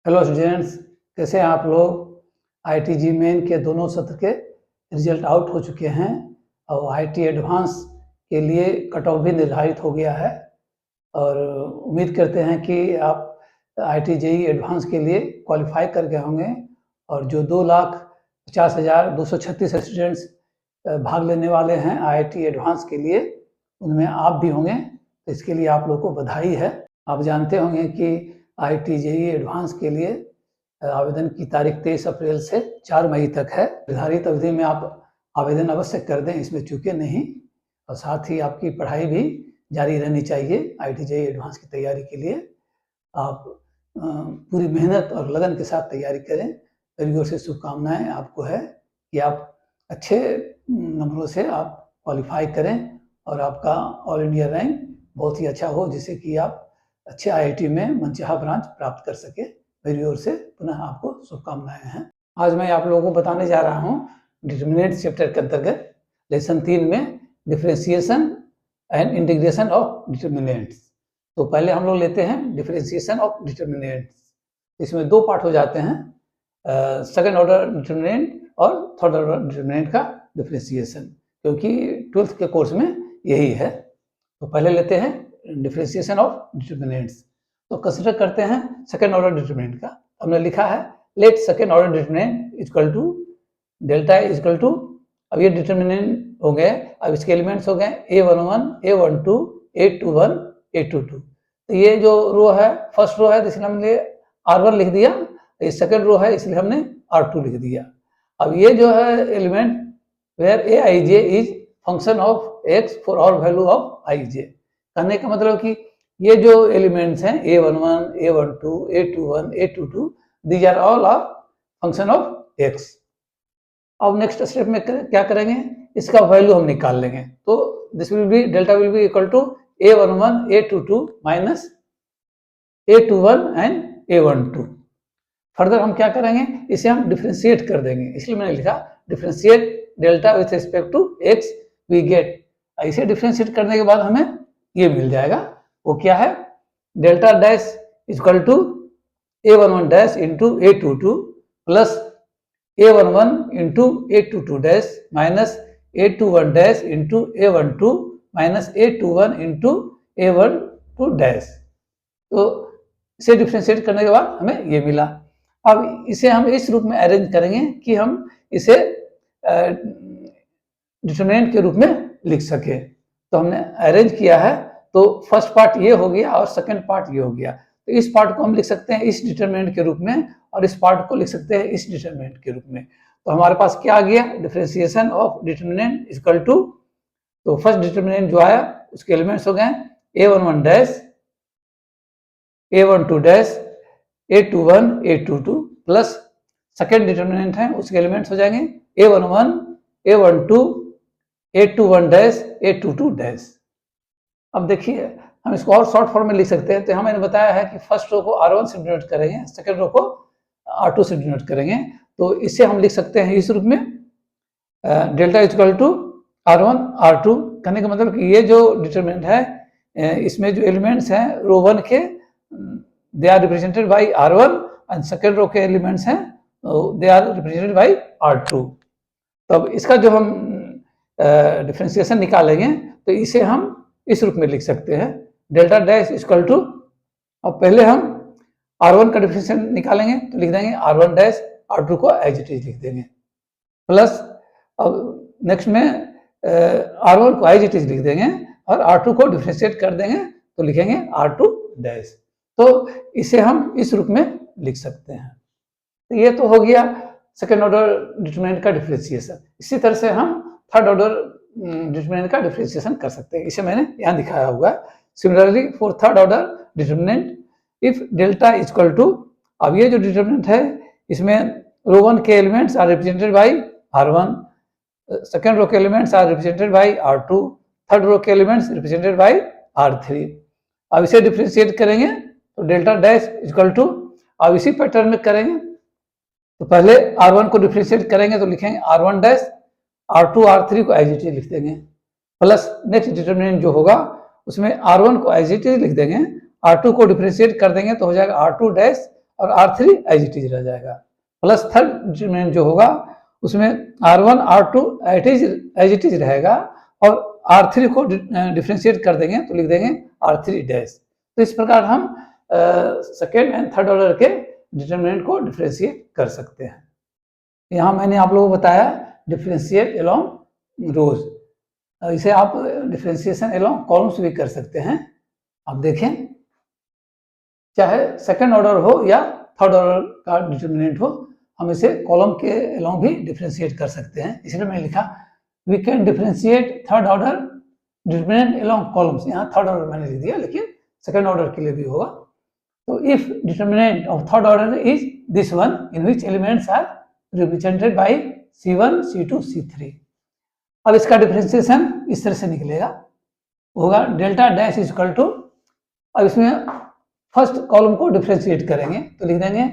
Hello students, कैसे हैं आप लोग। आईटी मेन के दोनों सत्र के रिजल्ट आउट हो चुके हैं और आईटी एडवांस के लिए कट ऑफ भी निर्धारित हो गया है और उम्मीद करते हैं कि आप आईटी जेई एडवांस के लिए क्वालिफाई कर गए होंगे और जो 2,50,236 स्टूडेंट्स भाग लेने वाले हैं आईटी एडवांस के लिए, उनमें आप भी होंगे। तो इसके लिए आप लोग को बधाई है। आप जानते होंगे कि आईटी जेई एडवांस के लिए आवेदन की तारीख 23 अप्रैल से 4 मई तक है। निर्धारित अवधि में आप आवेदन अवश्य कर दें, इसमें चूकें नहीं। और साथ ही आपकी पढ़ाई भी जारी रहनी चाहिए। आईटी जेई एडवांस की तैयारी के लिए आप पूरी मेहनत और लगन के साथ तैयारी करें। मेरी ओर से शुभकामनाएं आपको है कि आप अच्छे नंबरों से आप क्वालिफाई करें और आपका ऑल इंडिया रैंक बहुत ही अच्छा हो, जिससे कि आप अच्छे आईआईटी में मनचाहा ब्रांच प्राप्त कर सके। मेरी ओर से पुनः आपको शुभकामनाएं हैं। आज मैं आप लोगों को बताने जा रहा हूँ डिटरमिनेंट चैप्टर के अंतर्गत लेसन 3 में differentiation and integration of determinants. तो पहले हम लोग लेते हैं डिफरेंशिएशन ऑफ डिटरमिनेंट्स। इसमें दो पार्ट हो जाते हैं, सेकेंड ऑर्डर डिटरमिनेंट और थर्ड ऑर्डर डिटरमिनेंट का डिफरेंशिएशन, क्योंकि 12th के कोर्स में यही है। तो पहले लेते हैं डिफरेंशिएशन ऑफ डिटरमिनेंट्स। तो कंसिडर करते हैं सेकेंड ऑर्डर डिटरमिनेंट का। हमने लिखा है let second order determinant equal to delta equal to, अब ये डिटरमिनेंट हो गए, अब इसके एलिमेंट्स हो गए A11, A12, A21, A22। तो ये जो रो है, फर्स्ट रो है, इसलिए हमने R1 लिख दिया। ये सेकेंड रो है, इसलिए हमने R2 लिख दिया। अब ये जो है element where Aij is function of x for all value of ij। कहने का मतलब कि ये जो एलिमेंट्स हैं A11, A12, A21, A22, these are all of function of x। अब नेक्स्ट स्टेप में क्या करेंगे, इसका वैल्यू हम निकाल लेंगे। तो this will be delta will be equal to A11, A22 minus A21 and A12। Further हम क्या करेंगे, इसे हम डिफरेंशिएट कर देंगे, इसलिए मैंने लिखा differentiate delta with respect to x we get. इसे डिफरेंशिएट करने के बाद हमें ये मिल जाएगा। वो क्या है, delta dash equal to A11 dash into A22 plus A11 into A22 dash minus A21 dash into A12 minus A21 into A12 dash. तो इसे डिफरेंशिएट करने के बाद हमें ये मिला। अब इसे हम इस रूप में अरेंज करेंगे कि हम इसे डिटरमिनेंट के रूप में लिख सके। तो हमने अरेंज किया है, तो फर्स्ट पार्ट ये हो गया और सेकंड पार्ट ये हो गया। तो इस पार्ट को हम लिख सकते हैं इस डिटरमिनेंट के रूप में और इस पार्ट को लिख सकते हैं इस डिटरमिनेंट के रूप में। तो हमारे पास क्या आ गया, differentiation of determinant equal to, तो फर्स्ट डिटरमिनेंट जो आया उसके एलिमेंट्स हो गए A11 dash, A12 dash, A21, A22 plus second determinant है उसके एलिमेंट्स हो जाएंगे A11, A12, A21 dash, A22 dash. अब देखिए हम इसको और शॉर्ट फॉर्म में लिख सकते हैं। तो यहाँ मैंने बताया है कि फर्स्ट रो को R1 से डिनोट करेंगे, सेकेंड रो को R2 से डिनोट करेंगे। तो इसे हम लिख सकते हैं इस रूप में delta equal to R1 R2। कहने का मतलब कि ये जो डिटरमिनेंट है इसमें जो एलिमेंट्स हैं रो 1 के they are represented by R1 and second row के एलिमेंट्स हैं दे आर रिप्रेजेंटेड बाय R2। तब इसका जो हम डिफरेंशिएशन निकालेंगे तो इसे हम इस रूप में लिख सकते हैं डेल्टा डैश इक्वल टू, अब पहले हम R1 का डिफरेंशिएशन निकालेंगे तो लिख देंगे R1 डैश, R2 को एज इट इज लिख देंगे प्लस, अब नेक्स्ट में R1 को एज इट इज लिख देंगे और R2 को डिफरेंशिएट कर देंगे तो लिखेंगे R2 डैश। तो इसे हम इस रूप में लिख सकते हैं। तो ये तो हो गया सेकेंड ऑर्डर डिटरमिनेंट का डिफरेंशिएशन। इसी तरह से हम थर्ड ऑर्डर डिटरमिनेंट का डिफरेंशिएशन कर सकते हैं, इसे मैंने यहाँ दिखाया हुआ है। Similarly for third order determinant if delta equal to, अब ये जो डिटरमिनेंट है इसमें रो 1 के elements are represented by R1, second row के elements are represented by R2, third row के एलिमेंट्स रिप्रेजेंटेड बाय R3। अब इसे डिफरेंशिएट करेंगे तो डेल्टा डैश इक्वल टू, अब इसी पैटर्न में करेंगे तो पहले R1 को डिफरेंशिएट करेंगे तो लिखेंगे R1 डैश, R2 R3 को एज इट इज लिख देंगे प्लस नेक्स्ट डिटरमिनेंट जो होगा उसमें R1 को एज इट इज लिख देंगे, R2 को डिफरेंशिएट कर देंगे तो हो जाएगा R2 डैश और R3 एज इट इज रह जाएगा। प्लस थर्ड डिटरमिनेंट जो होगा उसमें R1 R2 as it is रहेगा और R3 को डिफ्रेंशिएट कर देंगे तो लिख देंगे R3 डैश। तो इस प्रकार हम सेकेंड एंड थर्ड ऑर्डर के डिटरमिनेंट को डिफ्रेंशिएट कर सकते हैं। यहाँ मैंने आप लोगों को बताया डिफ्रेंशिएट अलोंग रोज, इसे आप डिफ्रेंशिएशन अलोंग कॉलम्स भी कर सकते हैं। अब देखें, चाहे सेकंड ऑर्डर हो या थर्ड ऑर्डर का डिटरमिनेंट हो, हम इसे कॉलम के अलोंग भी डिफ्रेंशिएट कर सकते हैं। इसलिए मैंने लिखा we can differentiate third order determinant along columns. यहाँ थर्ड ऑर्डर मैंने लिख दिया, लेकिन सेकंड ऑर्डर के लिए भी होगा। तो if determinant of third order is this one in which elements are represented by C1 C2 C3। अब इसका डिफरेंशिएशन इस तरह से निकलेगा, होगा delta dash is equal to, अब इसमें फर्स्ट कॉलम को डिफरेंशिएट करेंगे तो लिख देंगे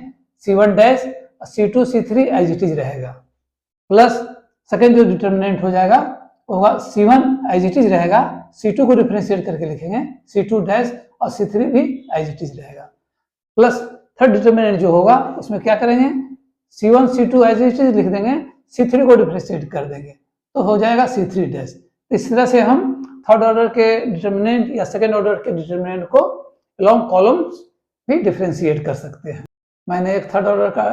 C1 dash C2 C3 as it is रहेगा, प्लस सेकेंड जो डिटरमिनेंट हो जाएगा होगा C1 एज इट इज रहेगा, C2 को डिफरेंशिएट करके लिखेंगे C2 डैश और C3 भी एज इट इज रहेगा, प्लस थर्ड डिटरमिनेंट जो होगा उसमें क्या करेंगे C1 C2 as it is लिख देंगे, C3 को डिफरेंशिएट कर देंगे तो हो जाएगा C3 डैश। इस तरह से हम थर्ड ऑर्डर के डिटरमिनेंट या सेकेंड ऑर्डर के डिटरमिनेंट को अलोंग कॉलम्स भी डिफरेंशिएट कर सकते हैं। मैंने एक थर्ड ऑर्डर का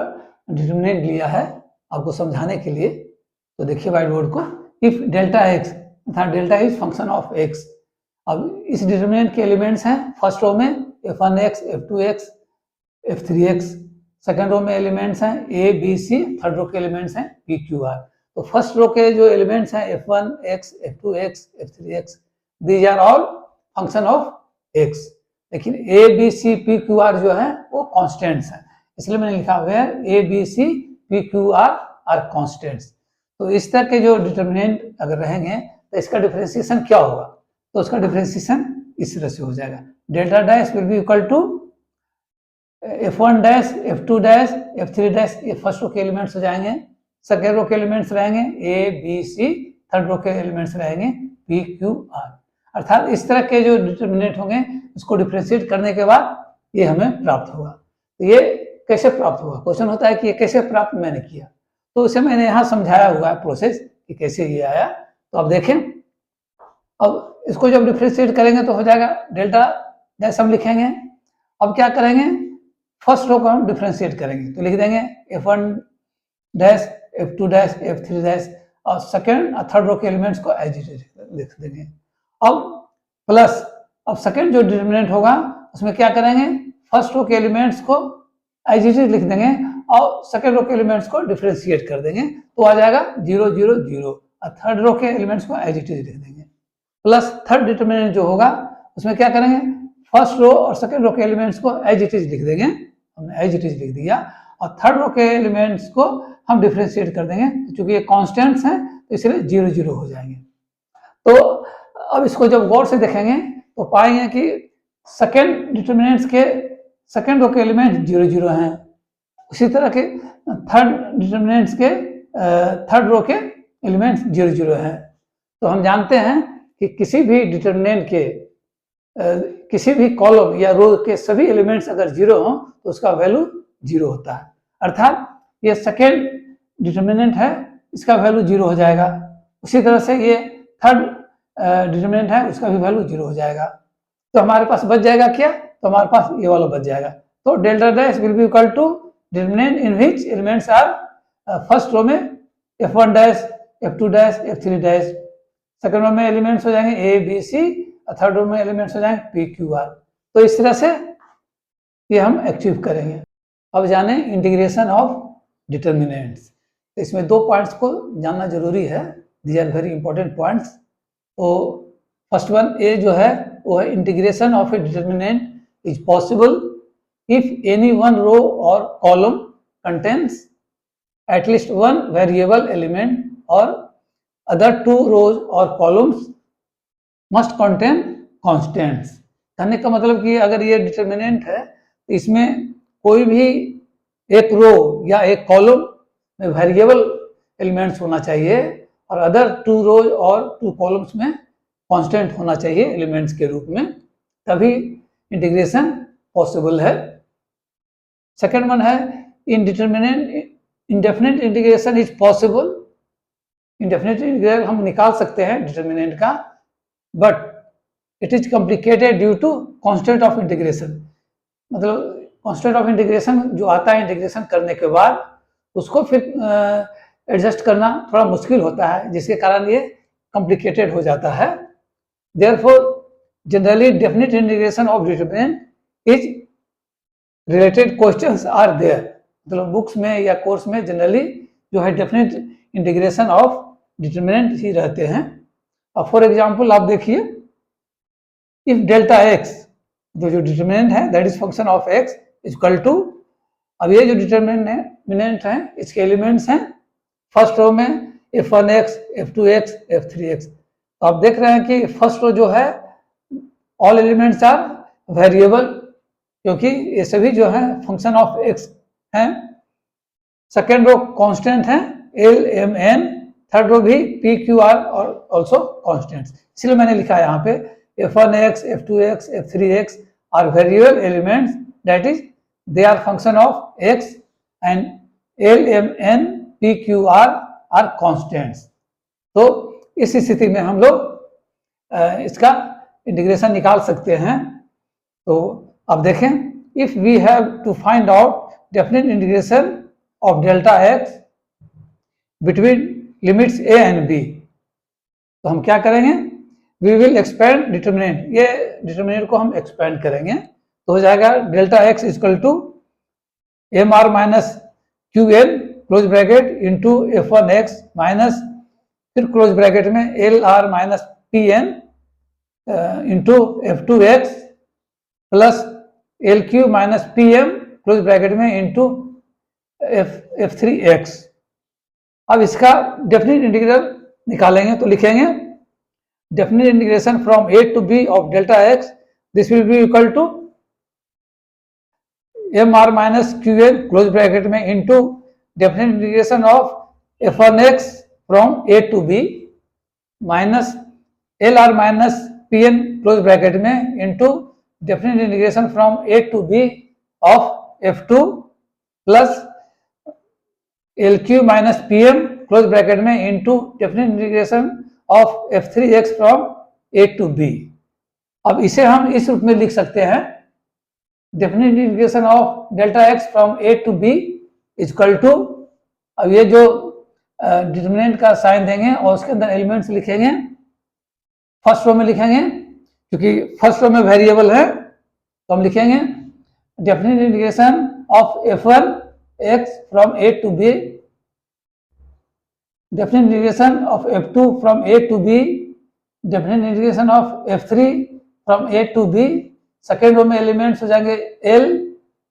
डिटरमिनेंट लिया है आपको समझाने के लिए, तो देखिए व्हाइट बोर्ड को, इफ डेल्टा एक्स तथा delta is function of x. अब इस डिटरमिनेंट के एलिमेंट्स हैं फर्स्ट रो में f1x f2x f3x, second row में एलिमेंट्स हैं a b c, third row के एलिमेंट्स हैं p q r। तो फर्स्ट रो के जो एलिमेंट्स हैं f1x f2x f3x, these are all function of x, लेकिन a b c p q r जो है वो कॉन्स्टेंट्स हैं, इसलिए मैंने लिखा where a b c p q r are constants. तो इस तरह के जो डिटरमिनेंट अगर रहेंगे तो इसका डिफरेंशिएशन क्या होगा, तो उसका डिफरेंशिएशन इस तरह से हो जाएगा, delta dash will be equal to f1 dash f2 dash f3 dash, ये फर्स्ट रो के एलिमेंट्स हो जाएंगे, सेकेंड रो के एलिमेंट्स रहेंगे a b c, third row के एलिमेंट्स रहेंगे p q r। अर्थात इस तरह के जो डिटरमिनेंट होंगे उसको डिफरेंशिएट करने के बाद ये हमें प्राप्त होगा। तो ये कैसे प्राप्त हुआ, क्वेश्चन होता है कि ये कैसे प्राप्त मैंने किया, तो उसे मैंने यहाँ समझाया हुआ है प्रोसेस कि कैसे ये आया। तो अब देखें, अब इसको जब डिफरेंशिएट करेंगे तो हो जाएगा डेल्टा डैश हम लिखेंगे। अब क्या करेंगे, फर्स्ट रो को हम डिफरेंशिएट करेंगे तो लिख देंगे f1 dash f2 dash f3 dash और सेकेंड और थर्ड रो के एलिमेंट्स को एज इट इज लिख देंगे। अब प्लस, अब सेकेंड जो डिटरमिनेंट होगा उसमें क्या करेंगे, फर्स्ट रो के एलिमेंट्स को एज इट इज लिख देंगे और सेकेंड रो के एलिमेंट्स को डिफरेंशिएट कर देंगे तो आ जाएगा 0 0 0, और थर्ड रो के एलिमेंट्स को एज इट इज लिख देंगे। प्लस थर्ड डिटरमिनेंट जो होगा उसमें क्या करेंगे, फर्स्ट रो और सेकेंड रो के एलिमेंट्स को एज इट इज लिख देंगे, हमने एज इट इज लिख दिया, और थर्ड रो के एलिमेंट्स को हम डिफरेंशिएट कर देंगे, तो चूंकि ये कांस्टेंट्स हैं तो इसलिए 0 0 हो जाएंगे। तो अब इसको जब गौर से देखेंगे तो पाएंगे कि सेकेंड डिटरमिनेंट्स के सेकेंड रो के एलिमेंट 0 0 हैं, उसी तरह के थर्ड डिटरमिनेंट्स के थर्ड रो के एलिमेंट्स 0 0 हैं। तो हम जानते हैं कि किसी भी डिटरमिनेंट के किसी भी कॉलम या रो के सभी एलिमेंट्स अगर 0 हो तो उसका वैल्यू 0 होता है, अर्थात ये सेकेंड डिटरमिनेंट है इसका वैल्यू 0 हो जाएगा। उसी तरह से ये थर्ड डिटरमिनेंट है उसका भी वैल्यू 0 हो जाएगा। तो हमारे पास बच जाएगा क्या, तो हमारे पास ये वाला बच जाएगा। तो delta dash will be equal to determinant in which elements are, first row में f1 dash f2 dash f3 dash, second row में एलिमेंट्स हो जाएंगे a b c, third row में एलिमेंट्स हो जाएंगे p q r। तो इस तरह से ये हम अचीव करेंगे। अब जाने इंटीग्रेशन ऑफ डिटरमिनेंट्स, तो इसमें दो पॉइंट्स को जानना जरूरी है, these are very important points. तो फर्स्ट वन ए जो है वो है integration of a determinant is possible if any one row और column contains at least one variable element और अदर टू रोज और कॉलम्स मस्ट कंटेन कॉन्स्टेंट्स। कहने का मतलब कि अगर ये डिटरमिनेंट है तो इसमें कोई भी एक रो या एक कॉलम में वेरिएबल एलिमेंट्स होना चाहिए और अदर टू रोज और टू कॉलम्स में कांस्टेंट होना चाहिए एलिमेंट्स के रूप में, तभी इंटीग्रेशन पॉसिबल है। सेकेंड वन है indefinite integration is possible. Indefinite integral हम निकाल सकते हैं डिटर्मिनेंट का, but it is complicated due to constant of integration. मतलब कांस्टेंट ऑफ इंटीग्रेशन जो आता है इंटीग्रेशन करने के बाद उसको फिर एडजस्ट करना थोड़ा मुश्किल होता है, जिसके कारण ये कॉम्प्लिकेटेड हो जाता है। Therefore generally definite integration of determinant is related questions are there. मतलब बुक्स में या कोर्स में जनरली जो है डेफिनिट इंटीग्रेशन ऑफ डिटरमिनेंट ही रहते हैं। अब फॉर एग्जांपल आप देखिए, इफ डेल्टा एक्स जो डिटरमिनेंट है that is function of x equal to, अब ये जो डिटरमिनेंट है इसके एलिमेंट्स हैं फर्स्ट रो में f1x, f2x, f3x। तो आप देख रहे हैं कि फर्स्ट रो जो है ऑल एलिमेंट्स आर वेरिएबल, क्योंकि ये सभी जो है फंक्शन ऑफ x हैं। सेकेंड रो कांस्टेंट है l, m, n। Third row भी p, q, r और ऑल्सो कांस्टेंट्स, इसलिए मैंने लिखा है यहाँ पे f1x, f2x, f3x are variable elements, that is they are function of x and l, m, n, p, q, r are constants। तो इस स्थिति में हम लोग इसका इंटीग्रेशन निकाल सकते हैं। तो अब देखें, if we have to find out definite integration of delta x between limits a and b, तो हम क्या करेंगे, we will expand determinant। ये determinant को हम expand करेंगे तो हो जाएगा delta x equal to m r minus q l close bracket into f one x minus फिर क्लोज ब्रैकेट में l are minus P n into f two x plus L Q minus P M close bracket में into f three x. अब इसका definite integral निकालेंगे तो लिखेंगे definite integration from A to B of delta x, this will be equal to m r minus Q N close bracket में into definite integration of F one x from A to B minus L are minus P N close bracket में into definite integration from A to B of F two plus L Q minus P M close bracket में into definite integration of F three X from A to B. अब इसे हम इस रूप में लिख सकते हैं, definite integration of delta X from A to b equal to, अब ये जो डिटरमिनेंट का साइन देंगे और उसके अंदर एलिमेंट्स लिखेंगे, फर्स्ट रो में लिखेंगे क्योंकि फर्स्ट रो में वेरिएबल है, तो हम लिखेंगे definite integration of F one x from A to b, definite integration of F two from A to b, definite integration of F three from A to b. Second row में elements हो जाएंगे l,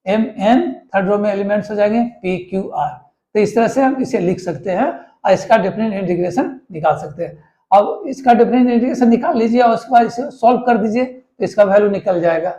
m, n. Third row में elements हो जाएंगे P, Q, are. तो इस तरह से हम इसे लिख सकते हैं और इसका डेफिनिट इंटीग्रेशन निकाल सकते हैं। अब इसका डेफिनिट इंटीग्रेशन निकाल लीजिए और उसके बाद इसे सॉल्व कर दीजिए तो इसका वैल्यू निकल जाएगा।